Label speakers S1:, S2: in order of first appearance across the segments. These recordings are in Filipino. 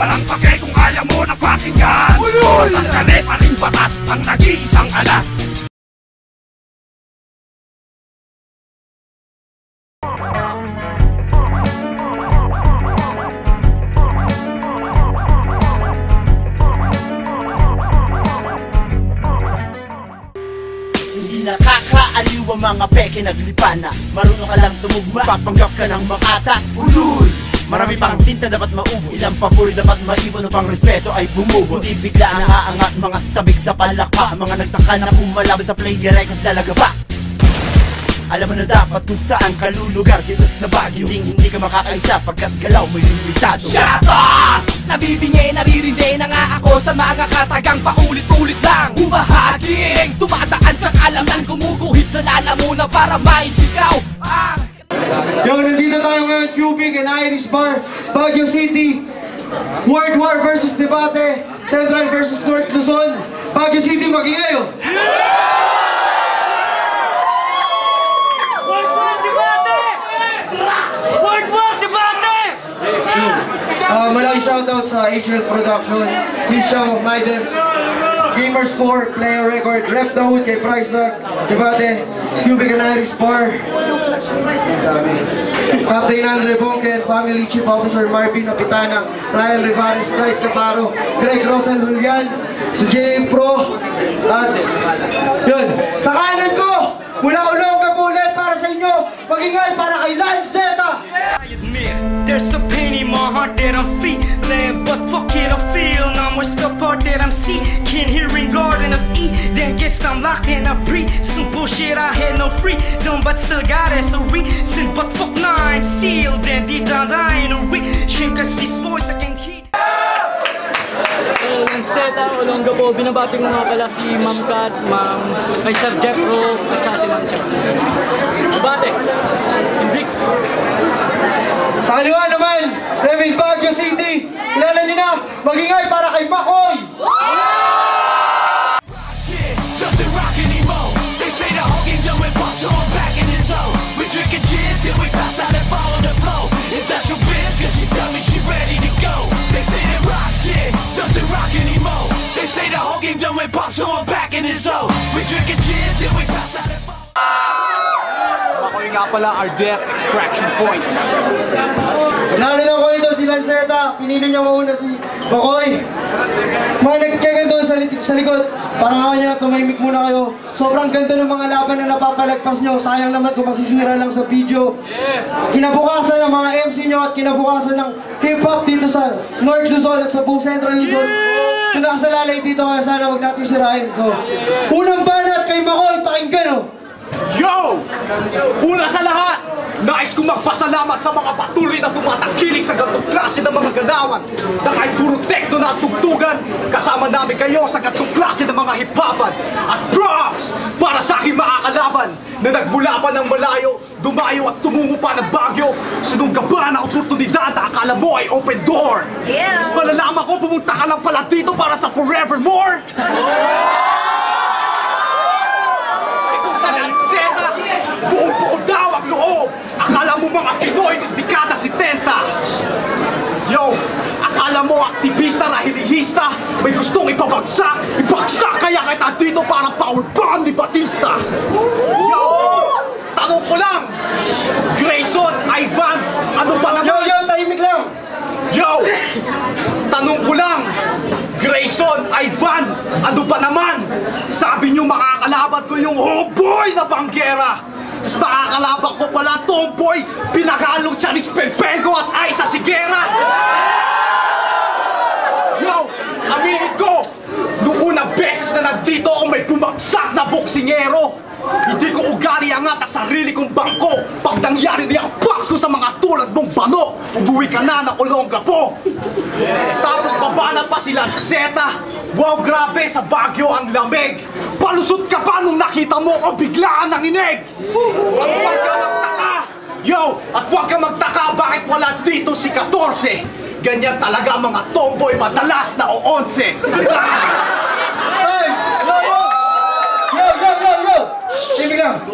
S1: Walang pake kung ayaw mo na pakinggan. Batas kami pa rin batas ang nag-iisang alas.
S2: Hindi nakakaaliw ang mga peke naglipan na marunong ka lang tumugma, papanggap ka ng makata. Ulul! Marami pang tinta dapat maubos, ilang papuri dapat maiwan upang respeto ay bumubos. Hindi bigla ang aangat mga sabik sa palakpa, mga nagtaka na pumalaban sa player ay kas lalaga pa. Alam mo na dapat kung saan ka lulugar dito sa Baguio. Hindi ka makakaisa pagkat galaw mo'y limitado.
S1: Shut up! Nabibingi, naririndi na nga ako sa mga katagang paulit-ulit lang humahaging, tumataan sa kalaman, kumuguhit sa lalamunan para maisigaw ang...
S3: Yo, nandito tayo ngayon, Cubic and Irish Bar, Baguio City. World War versus Debate, Central versus North Luzon. Baguio City, magingay oh! Malaking shoutout sa HL Production, Fish Show, Midas, Gamer Score, Player Record, Rep the Hood, kay Price Dog, Debate, Cubic and Irish Bar, Captain Andre Bonken, Family Chief Officer Marvin Napitana, Ryan Rivares, Clyde Caparo, Greg Rosal Julian, si JA Pro, at yun, sa kanan ko, mula-ulong kapulit para sa inyo, magingay para kay Lance Zeta.
S4: There's a pain in my heart that I'm feeling, but fuck it, I feel numb. What's the part that I'm seeking? Hearing Garden of Eden, guess I'm locked in a breed. Some bullshit I had no freedom, but still got as a reason. But fuck now I'm sealed, and deep down I ain't a reaching, cause this voice I can hear.
S5: Lanceta, Olonga po, binabati ko nga pala si Ma'am Kat, kay Sir Jeff Ro, at siya si Ma'am Chap. Bate, Invic.
S3: Sa kaliwa naman, Revit Baguio City, kilala niyo na, magingay para kay Makoy!
S1: Makoy nga pala, our death extraction point.
S3: Nalala ko ito si Lanceta, pinili niya mauna si Makoy. Mga nagkagan doon sa likod, parang nga niya na tumahimik muna kayo. Sobrang ganda ng mga laban na napapalagpas nyo, sayang naman kung masisira lang sa video. Kinabukasan ng mga MC nyo at kinabukasan ng hip-hop dito sa North Luzon at sa buong Central Luzon. Kung nakasalalay dito kaya sana huwag natin sirahin. So, unang banat kay Makoy, pakinggan o!
S1: Yo! Una sa lahat, nais kong magpasalamat sa mga patuloy na tumatangkilik sa ganitong klase ng mga ganawan na kahit puro tekno na tugtugan, kasama namin kayo sa ganitong klase ng mga hip-hopan. At props para sa aking makakalaban na nagmula pa ng malayo, dumayo at tumungo pa ng Baguio, sinungga ba na oportunidad na akala mo ay open door. Tapos malalaman ko, pumunta ka lang pala dito para sa forevermore. Buong-buo daw ang loob! Akala mo mga Pinoy ng dekada 70! Yo! Akala mo aktivista, rahilihista, may gustong ipabagsak, kaya kita dito para power bomb ni Batista! Yo! Tanong ko lang! Grayson, Ivan, ano pa naman?
S3: Yo, tahimik lang!
S1: Yo! Tanong ko lang! Grayson, Ivan, ano pa naman? Sabi niyo makakalaban ko yung homeboy na banggera! Tapos makakalaban ko pala tomboy, pinagalong Charis Pelpego at Aiza Sigera! Yo! Aminin ko! Noong unang beses na nandito ako may bumagsak na boksingero! Hindi ko ugali angat ang sarili kong bangko. Pag nangyari di ako pasko sa mga tulad mong bano, umuwi ka na ng Olongapo. Tapos babana pa si Lanceta. Wow, grabe, sa Baguio ang lamig. Palusot ka pa nung nakita mo o biglaan ng inig. At huwag ka magtaka. Yo, at huwag ka magtaka bakit wala dito si 14. Ganyan talaga mga tomboy madalas na o 11.
S3: Hey! Yo! Sige lang.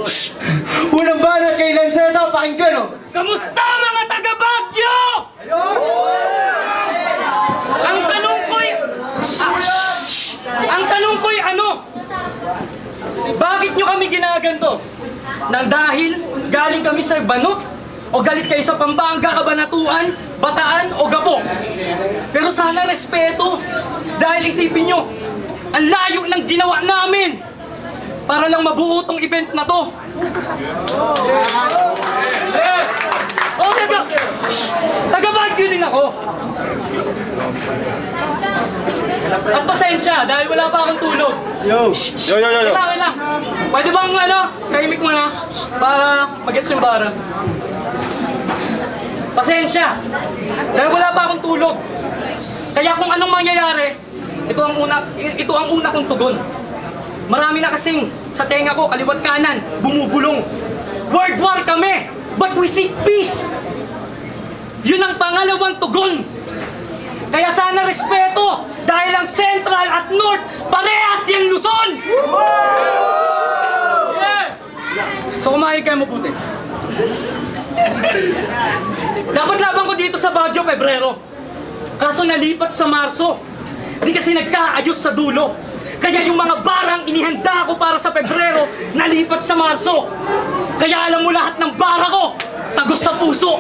S3: Unang banat kay Lanceta, pakinggan o.
S4: Kamusta mga taga Baguio?
S5: Bakit nyo kami ginaganto? Nang dahil galing kami sa Banot? O galit kayo sa Pampanga, Kabanatuan, Bataan o Gapok? Pero sana respeto. Dahil isipin nyo, ang layo ng ginawa namin para lang mabuo tong event na to. Oh, taga-Baguio din ako. At pasensya dahil wala pa akong tulog.
S6: Yo.
S5: Kailangan lang. Pwede bang tahimik mo na para mag-gets yung bara? Pasensya dahil wala pa akong tulog. Kaya kung anong mangyayari, ito ang una kong tugon. Marami na kasing sa tenga ko, kaliwat kanan, bumubulong. World war kami, but we seek peace. Yun ang pangalawang tugon. Kaya sana respeto, dahil ang Central at North, parehas yung Luzon! Yeah. So kumain kayo mabuti. Dapat laban ko dito sa Baguio, Pebrero. Kaso nalipat sa Marso. Di kasi nagkaayos sa dulo. Kaya yung mga barang inihanda ko para sa Pebrero, nalipat sa Marso. Kaya alam mo lahat ng bara ko, tagos sa puso.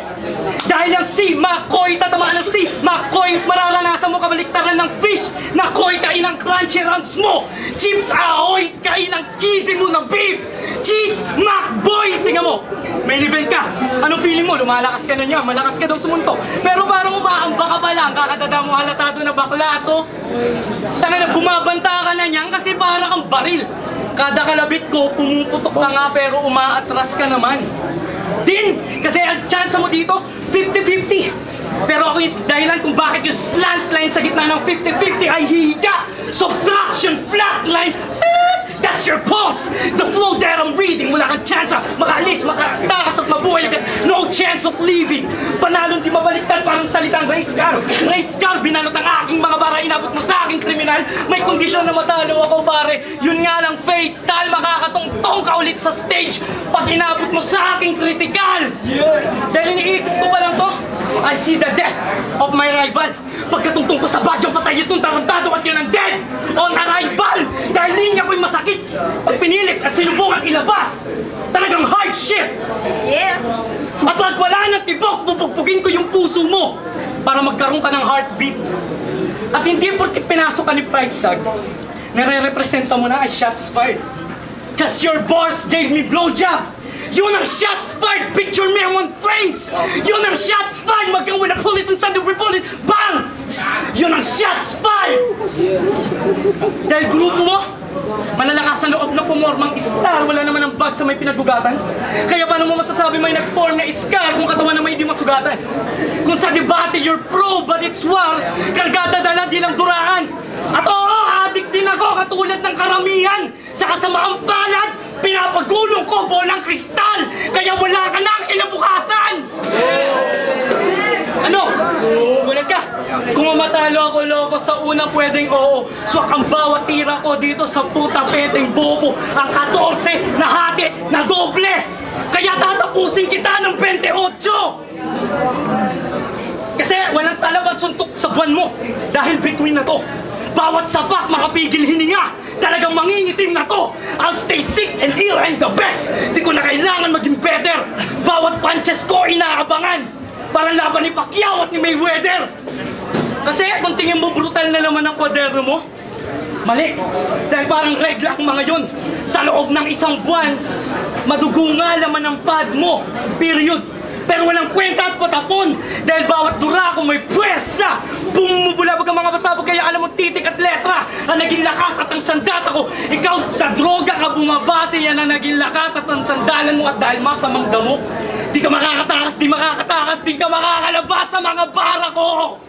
S5: Dahil ang si Makoy, tatamaan ng si Makoy, mararanasan mo kabaliktaran ng fish. Nakoy, kain ng crunchy rounds mo. Chips ahoy, kain ng cheesy mo na beef. Cheese Macboy, tingnan mo, may event ka. Anong feeling mo? Lumalakas ka na niya, malakas ka daw sumunto. Pero parang umaamba ka pa lang, kakadada mo halatado na bakla to. Taka na, bumabanta ka na niyan kasi parang ang baril. Kada kalabit ko, pumuputok ka nga pero umaatras ka naman. Din, kasi ang chance mo dito, 50-50. Pero ako yung dahilan kung bakit yung slant line sa gitna ng 50-50 ay hihiga. Subtraction, flat line, that's your pulse. The flow that I'm reading, wala kang chance makaalis, makatakas at mabuhay agad. No chance of leaving. Panalong di mabaliktad parang salitang race car. Race car, binalot ang aking mga bara, inabot mo sa aking kriminal. May kondisyon na matalo ako pare. Yun nga lang fatal, makakatungtong ka ulit sa stage pag inabot mo sa aking critical. Dahil iniisip ko pa lang to, I see the death of my rival. Pagkatungtong ko sa Baguio, patay itong tarantado at yun ang dead on arrival. Dahil linya ko'y masakit pag pinilit at sinubukan ilabas. Talagang hard shit.
S7: Yeah.
S5: At pag wala ng tibok, bubugpugin ko yung puso mo para magkaroon ka ng heartbeat. At hindi porkit pinasok ka ni price tag, nare-representa mo na ay shots fired. Cause your boss gave me blowjob. Yun ang shots fired, picture me on flames. Yun ang shots fired, magkawin na police and sudden bullet, bang! Yun ang shots fired. Dahil grupo mo, malalakas sa loob na pumormang star, wala naman ang bag sa may pinagugatan. Kaya paano mo masasabi may nag-form na scar kung katawan na may hindi masugatan? Kung sa debate you're pro but it's war, kargada dala di lang duraan. At oo, adik din ako katulad ng karamihan. Sa kasamaang palad, pinapagulong ko bolang kristal. Kaya wala ka na ang kinabukasan. Ano? Gulat ka? Kung mamatalo ako loko sa una pwedeng oo. Swak ang bawat tira ko dito sa puta peteng bobo. Ang 14 na hati na doble. Kaya tatapusin kita ng 28. Kasi walang talawat suntok sa buwan mo. Dahil between na to, bawat sapak makapigil hininga. Talagang mangingitim na to. I'll stay sick and ill and the best. Di ko na kailangan maging better. Bawat punches ko inaabangan. Para laban ni Pacquiao at ni Mayweather. Kasi kung tingin mo brutal na naman ang kwaderno mo, mali. Dahil parang regla ang mga yun. Sa loob ng isang buwan, madugo nga laman ang pad mo. Period. Pero walang kwenta at patapon. Dahil bawat dura ko may pwersa. Bumubulabog ang mga basabog kaya alam mo titik at letra. Ang naging lakas at ang sandata ko. Ikaw sa droga ka bumabase, yan ang naging lakas at ang sandalan mo. At dahil masamang damo, di ka makakatakas, di ka makakalabas sa mga bara ko.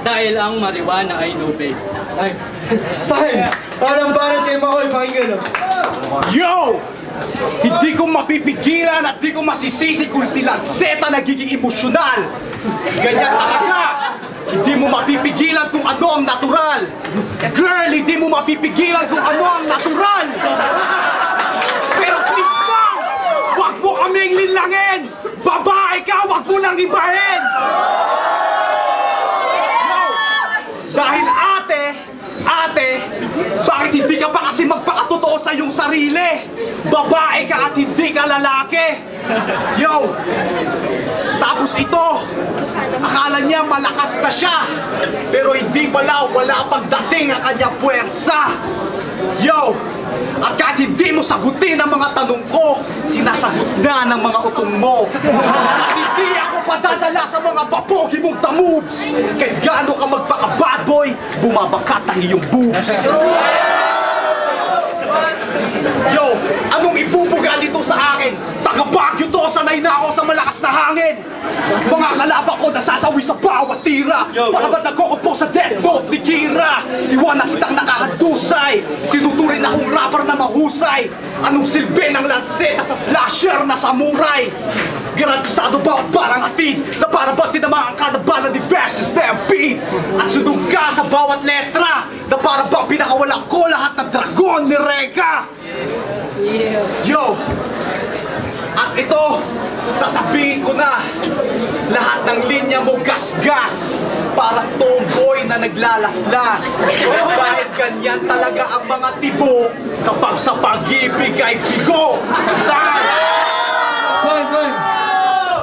S5: Dahil ang marijuana ay no pay. Ay.
S3: Fine! Walang banat kay Makoy, pakinggan.
S1: Yo! Hindi ko mapipigilan at di ko masisisi kung si Lanceta nagiging emosyonal. Ganyan talaga. Hindi mo mapipigilan kung ano ang natural. Girl, hindi mo mapipigilan kung ano ang natural. Pero please lang, wag mo kaming linlangin. Babae ka, wag mo nang ibahin. Dahil ate, bakit hindi ka pa kasi magpakatotoo sa iyong sarili. Babae ka at hindi ka lalaki. Yo! Tapos ito, akala niya malakas na siya, pero hindi pala, wala pagdating ang kanyang puwersa. Yo! At kahit hindi mo sagutin ang mga tanong ko, sinasagot na ng mga utong mo. At hindi ako padadala sa mga papogi mong tamoves. Kahit gaano ka magpaka-bad boy, bumabakat ang iyong boobs. Yo, anong ibubuga dito sa akin? Taga-Baguio to, sanay na ako sa malakas na hangin. Mga kalaban ko nasasawi sa bawat tira. Para ba't nagkukupo sa death note ni Kira? Iwan na kitang nakakadusay. Tinuturin akong rapper na mahusay. Anong silbi ng lanseta sa slasher na samurai? Garantisado bawat barang hatid na para ba't tinamaan ka na bala ni versus stampede. At sunod ka sa bawat letra na para bang pinakawalan ko lahat ng dragon ni Reka. Yo! At ito, sasabihin ko na, lahat ng linya mo gas-gas, parang tomboy na naglalaslas. Dahil ganyan talaga ang mga tibo kapag sa pag-ibig ay bigo.
S3: Time!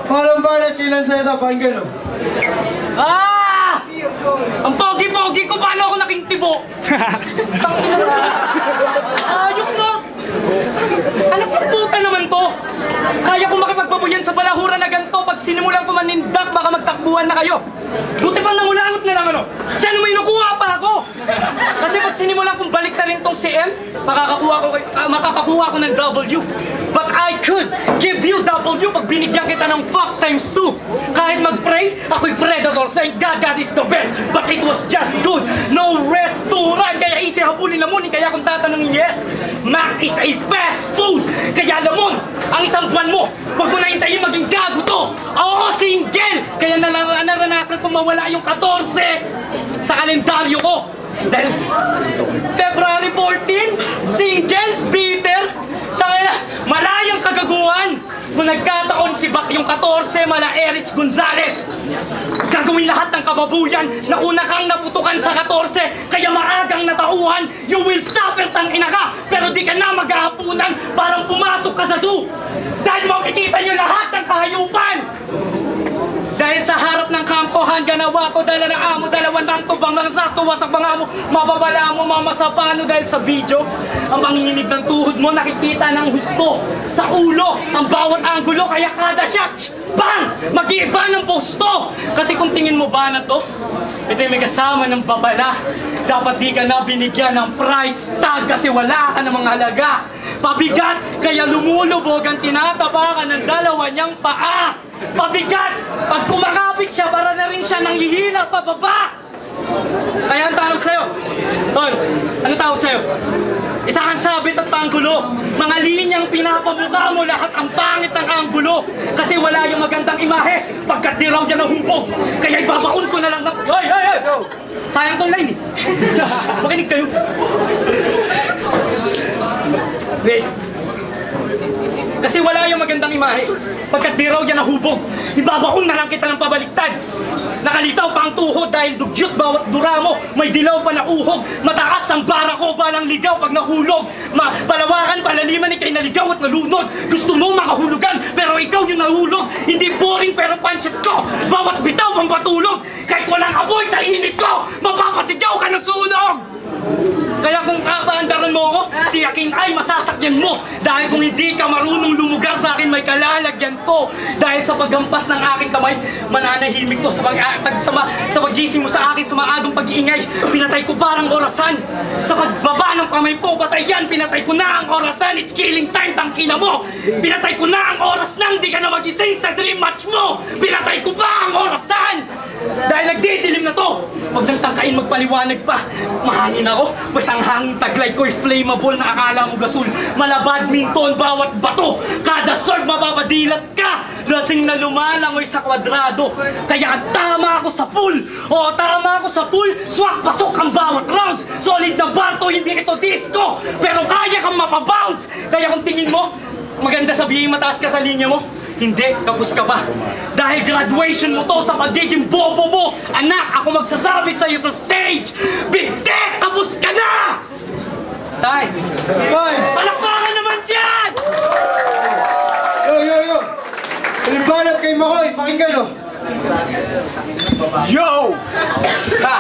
S3: Palang balat kay Lanceta, pakinggan o.
S5: Ah! Ang pogi-pogi ko, paano ako naging tibo? Tangina na. Ayok na. Alam ko puta naman to. Kaya ko makipagbabuyan sa balahura na ganito. Pag sinimulan ko manindak, baka magtakbuhan na kayo. Buti pang nangulangot na lang ano. Sana may nakuha pa ako. Kasi pag sinimulan kong balik na rin tong CM, makakakuha ko ng W. But I could give you W pag binigyan kita ng fuck times 2. Kahit mag-pray, ako'y predator. Thank God, God is the best. But it was just good. No restaurant. Kaya easy habulin lamunin. Kaya kung tatanungin yes, Mac is a fast food. Kaya lamon, ang isang buwan mo, wag mo na hintayin maging gago to. Oo, single. Kaya naranasan kong mawala yung 14 sa kalendaryo ko. Dahil February 14, single, bitter. Tangina, malayang kagaguhan. Kung nagkataon si Bak yung 14, mala Erich Gonzalez. Gagawin lahat ng kababuyan na una kang naputukan sa 14, kaya maagang natauhan, you will suffer tangina ka, pero di ka na maghahapunan, parang pumasok ka sa zoo. Dahil makikita nyo lahat ng kahayupan. Dahil sa harap ng kampohan, ganawa ko dala ng amo, dalawang ng tubang ng sakto, wasak mga amo, mababala mo, mamasapano dahil sa video. Ang panginginig ng tuhod mo, nakikita ng husto sa ulo, ang bawat anggulo, kaya kada shot, bang! Mag-iiba ng posto. Kasi kung tingin mo ba na to, ito yung may kasama ng babala. Dapat di ka na binigyan ng price tag kasi wala ka namang halaga. Pabigat, kaya lumulubog ang tinatabakan ng dalawa niyang paa. Pabigat! Pag kumakapit siya, para na rin siya nanghihila pababa! Kaya ang tawag sa'yo, Tol, ano tawag sa'yo? Isa kang sabit at anggulo. Mga linyang pinapamukha mo, lahat ang pangit ng anggulo. Kasi wala yung magandang imahe pagkat di raw dyan nahumbog. Kaya ibabaon ko na lang ng... Hoy! Sayang tong line eh. Makinig kayo. Wait. Kasi wala yung magandang imahe. Pagkat di raw yan nahubog, ibabaon na lang kita ng pabaliktad. Nakalitaw pa ang tuhod dahil dugyot bawat dura mo. May dilaw pa na uhog. Mataas ang bara ko, balang ligaw pag nahulog. Palawakan, palaliman, ikay naligaw at nalunod. Gusto mo makahulugan, pero ikaw yung nahulog. Hindi boring pero punches ko. Bawat bitaw ang patulog. Kahit walang apoy sa init ko, mapapasigaw ka ng sunog. Kaya kung paandaran mo ako, tiyakin ay masasakyan mo. Dahil kung hindi ka marunong lumugar sa akin, may kalalagyan ko. Dahil sa paggampas ng aking kamay, mananahimik to sa pag-gising mo sa akin sa maagang pag-iingay. Pinatay ko parang orasan. Sa pagbaba ng kamay po, patay yan. Pinatay ko na ang orasan. It's killing time, tangkina mo. Pinatay ko na ang oras nang di ka na magising sa dream match mo. Pinatay ko pa ang orasan. Dahil nagdidilim na to, huwag nang tangkain magpaliwanag pa. Mahangin ako, pues ang hangin taglay ko'y flammable na akala mo gasol. Mala badminton, bawat bato, kada serve mapapadilat ka. Lasing na lumalangoy sa kwadrado. Kaya tama ako sa pool. O tama ako sa pool, swak pasok ang bawat rounds. Solid na bar to, hindi ito disco, pero kaya kang mapabounce. Kaya kung tingin mo, maganda sabihin mataas ka sa linya mo, hindi, kapos ka pa. Dahil graduation mo to sa pagiging bobo mo. Anak, ako magsasabit sa'yo sa stage. Bigte, kapos ka na! Tay!
S3: Hoy!
S5: Palakpakan naman dyan!
S3: Yo! Palibanat kay Makoy, pakinggan oh!
S1: Yo! Ha!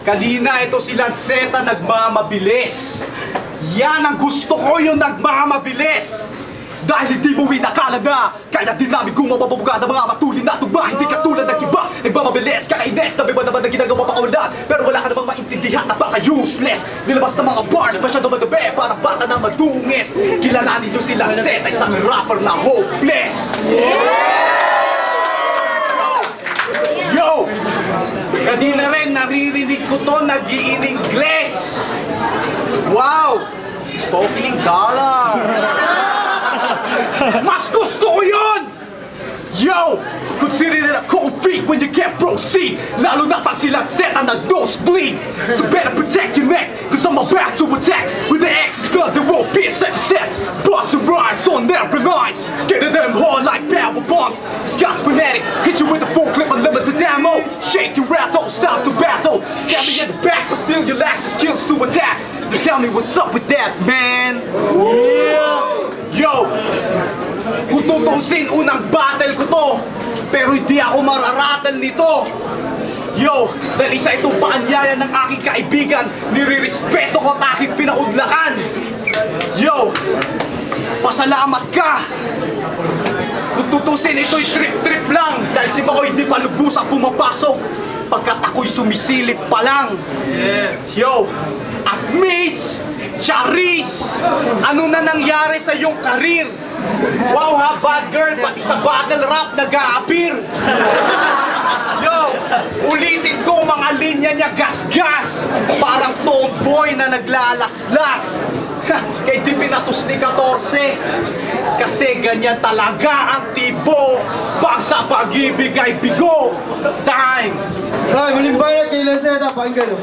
S1: Kanina ito si Lanceta nagmamabilis. Yan ang gusto ko, yung nagmamabilis. Dahil hindi mo inakala na kaya din namin kung mapapabuga ng mga matulin na tugma. Hindi katulad ng iba, nagmamabilis, kakainis. Nabi ba naman na ginagawa pakawalan? Pero wala ka namang maintindihan na baka useless. Nilabas ng mga bars, masyado madabi, para bata na madungis. Kilalanin nyo si Lanceta, isang rapper na hopeless. Yo! Kanina rin naririnig ko to nag-i-Ingles. Wow! Spoken in dollar. Mas gusto ko yun! Yo! Consider it a cold feat when you can't proceed. Lalo na pag silang set ang nag-nosebleed. So better protect your neck, cause I'm about to attack. With the X's done, there won't be a second set. Bustin' rhymes on every lines. Getting them hard like power bombs. Scott's fanatic, hit you with a full clip of limited ammo. Shake your ass, don't stop to battle. Stab me in the back, but still you lack the skills to attack. You tell me what's up with that, man. Yo! Kung tutusin, unang battle ko to. Pero hindi ako mararattle nito. Yo! Dahil isa itong paanyaya ng aking kaibigan. Nirirespeto ko at aking pinaudlakan. Yo! Pasalamat ka! Kung tutusin, ito'y trip-trip lang. Dahil si Makoy hindi pa lubos ang pumapasok. Pagkat ako'y sumisilip pa lang. Yo! At Miss Charis, ano na nangyari sa iyong karir? Wow ha, bad girl, pati sa battle rap nag-a-appear. Yo, ulitin ko mga linya niya gas-gas. Parang tomboy na naglalaslas. Kaya di pinatos ni 14. Kasi ganyan talaga ang tipo. Pag sa pag-ibig ay bigo. Time!
S3: Hoy, malimbanat kay Lanceta, pakinggan oh!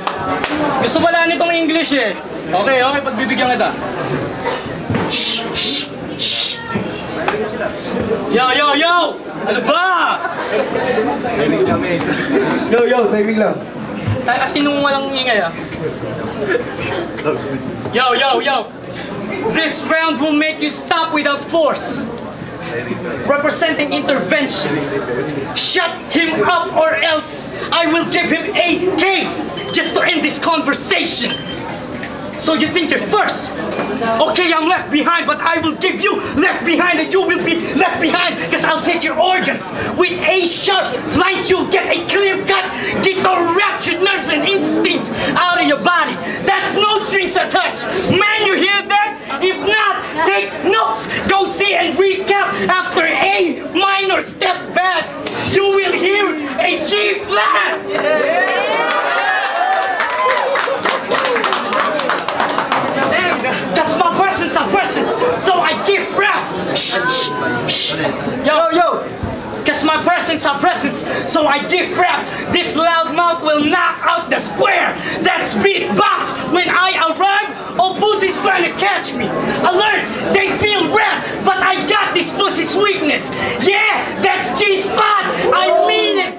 S5: Gusto pala nitong English eh. Okay, pagbibigyan kita. Shh! Yo! Ano ba?
S3: Yo, timing lang.
S5: Kasi nung walang ingay ah. Yo! This round will make you stop without force. Representing intervention. Shut him up or else I will give him AK just to end this conversation. So you think you're first? Okay, I'm left behind, but I will give you left behind and you will be left behind because I'll take your organs. With a sharp lines, you'll get a clear cut. Get the raptured nerves and instincts out of your body. That's no strings attached. Man, you hear that? If not, take notes. Go see and recap after A minor step back. You will hear a G flat. That's my persons, so I give rap. Shh. Yo. Cause my persons are presents, so I give rap. This loud mouth will knock out the square. That's beatbox. When I arrive, all pussies trying to catch me. Alert, they feel rap, but I got this pussy's weakness. Yeah, that's G-spot. I mean it.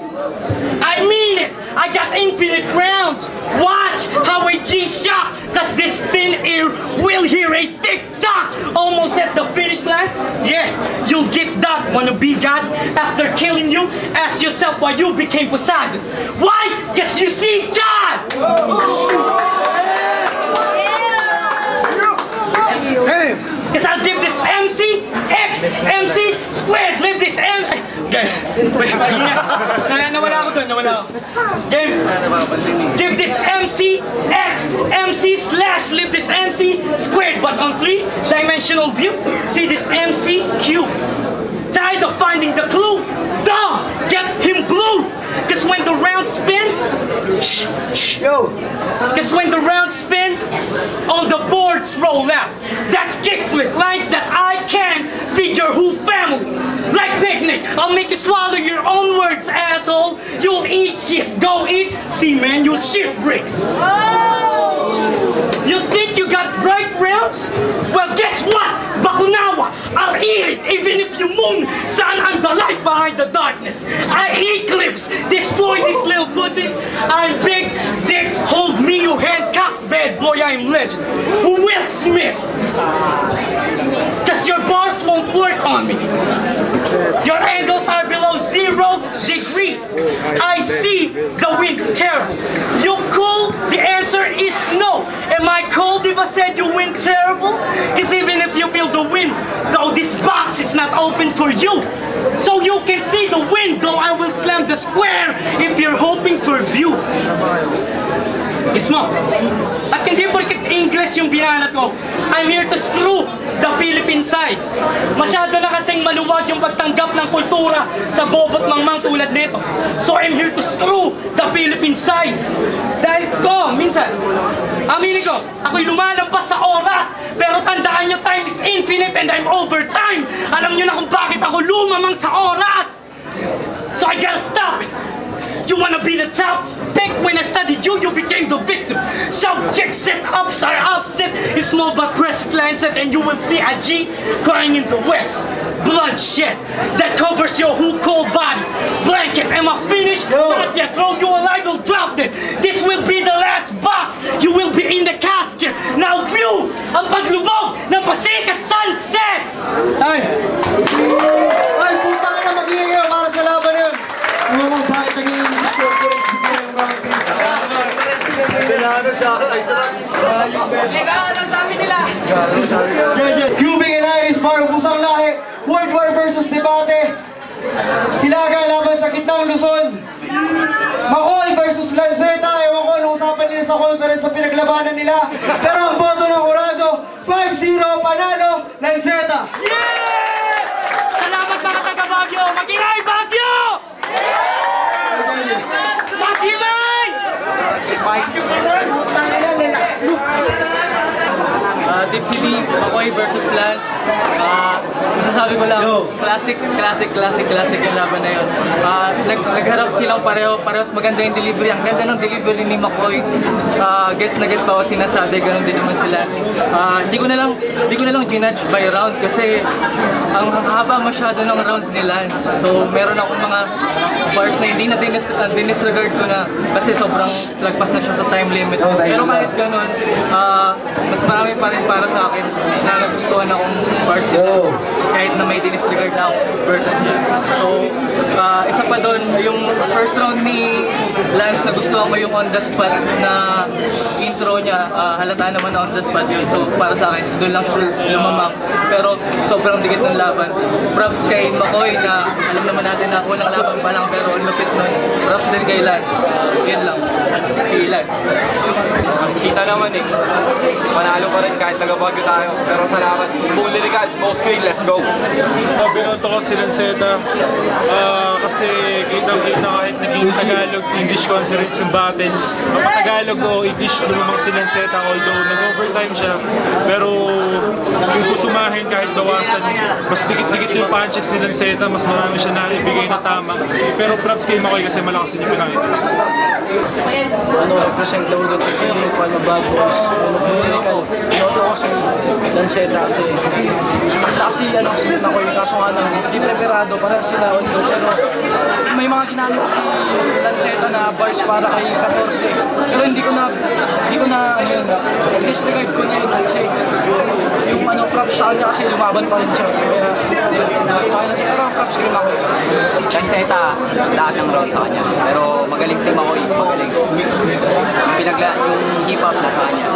S5: I got infinite rounds. Watch how a G-shock, cause this thin air will hear a thick tock. Almost at the finish line. Yeah, you'll get that. Wanna be God? After killing you, ask yourself why you became Poseidon. Why? Cause you see God!
S1: Hey!
S5: Cause I'll give this MC, X, MC, squared, live this M... Okay, wait, nawala ako dun. Game. Give this MC, X, MC, slash, live this MC, squared, but on 3-dimensional view, see this MC, cube. Tired of finding the clue? Dumb! Get him blue! Cause when the round spin,
S3: Yo!
S5: cause when the round spin, on the boards roll out. That's kickflip, lines that I can feed your whole family. Like picnic, I'll make you swallow your own words, asshole. You'll eat shit, go eat. See man, you'll shit bricks. You think you got bright rounds? Well guess what? Bakunawa, I'll eat it even if you moon. Son, I'm the light light behind the darkness. I eclipse, destroy these little pussies. I'm big, dick, hold me, you handcuffed, bad boy, I'm legend. Will Smith. Cause your bars won't work on me. Your angles are below 0 degrees. I see the wind's terrible. You cool? The answer is no. Am I cold if I said you wind terrible? Cause even if you feel the wind, though this box is not open for you. So you can see the wind, though I will slam the square if you're hoping for view. Yes mo. At hindi porket English yung binanat ko, I'm here to screw the Philippine side. Masyado na kasing maluwag yung pagtanggap ng kultura sa bobot mangmang tulad nito. So I'm here to screw the Philippine side. Dahil ko, minsan, aminin ko, ako'y lumalampas sa oras, pero tandaan nyo, time is infinite and I'm over time. Alam nyo na kung bakit ako lumamang sa oras. So I gotta stop it. You wanna be the top? Back when I studied you, you became the victim. Subject set ups are upset. It's small but pressed lancet, and you will see a G crying in the west. Bloodshed that covers your whole cold body. Blanket, am I finished? Not yet. Throw you alive, will drop it. This will be the last box. You will be in the casket. Now view ang paglubog ng pasikat sunset.
S3: Ay, puta ka na mag-iingay para sa laban yun. Ano mo, bakit naging conference bigla yung round 3? Cubic and Irish Bar, Busang Lahi, World War versus Debate. Hilaga laban sa gitnang Luzon. Makoy versus Lanceta. Ewan ko anong usapan nila sa conference sa pinaglabanan nila. Pero ang boto ng Jurado, 5-0 panalo, Lanceta.
S5: Yeah! Salamat mga taga-Baguio! Mag-ingay, Baguio! Mag-ingay!
S6: Deep City, Makoy versus Lance. Masasabi ko lang, classic yung laban na yun. Nagharap silang parehas maganda yung delivery. Ang ganda ng delivery ni Makoy. Gets na gets bawat sinasabi, ganun din naman si Lance. Hindi ko na lang ginudge by round kasi ang haba masyado ng rounds ni Lance. So meron akong mga bars na hindi na dinisregard ko na kasi sobrang lagpas na siya sa time limit. Pero kahit ganun, mas marami pa rin para sa akin na nagustuhan akong bars nila kahit na may dinisregard na ako versus niya. So, isa pa doon, yung first round ni Lance nagustuhan ko yung on the spot na intro niya, halata naman na on the spot yun. So, para sa akin, doon lang siya lumamang. Pero sobrang dikit ng laban. Props kay Makoy na alam naman natin na unang laban pa lang pero ang lupit nun. Props din kay Lance. Yun lang. Si Lance.
S7: Kita naman eh. Panalo pa rin kahit taga-Baguio tayo. Pero salamat. Buong Liricals, most green, let's go!
S8: Binoto ko si Lanceta kasi kitang-kita kahit naging Tagalog, English conference yung battle. Tagalog o English lumamang si Lanceta although nag-overtime siya. Pero kung susumahin kahit bawasan, mas dikit-dikit yung punches ni Lanceta, mas marami siya na ibigay na tama. Pero props kay Makoy kasi malakas din yung pinakita.
S6: Represent lang ulit sa Pilipinas, Palmabagos, Binoto ko si Lanceta kasi si Makoy, kaso nga lang, hindi preparado para sila ulit. Pero may mga ginamit si Lanceta na bars para kay 14. Pero hindi ko na disregard ko na yun kasi yung props sa kanya kasi lumaban pa rin siya. Kaya nakita ko na siya, pero props kay Makoy.
S9: Lanceta, lahat ng round sa kanya. Pero magaling si Makoy, magaling. Yung hip-hop na sa kanya.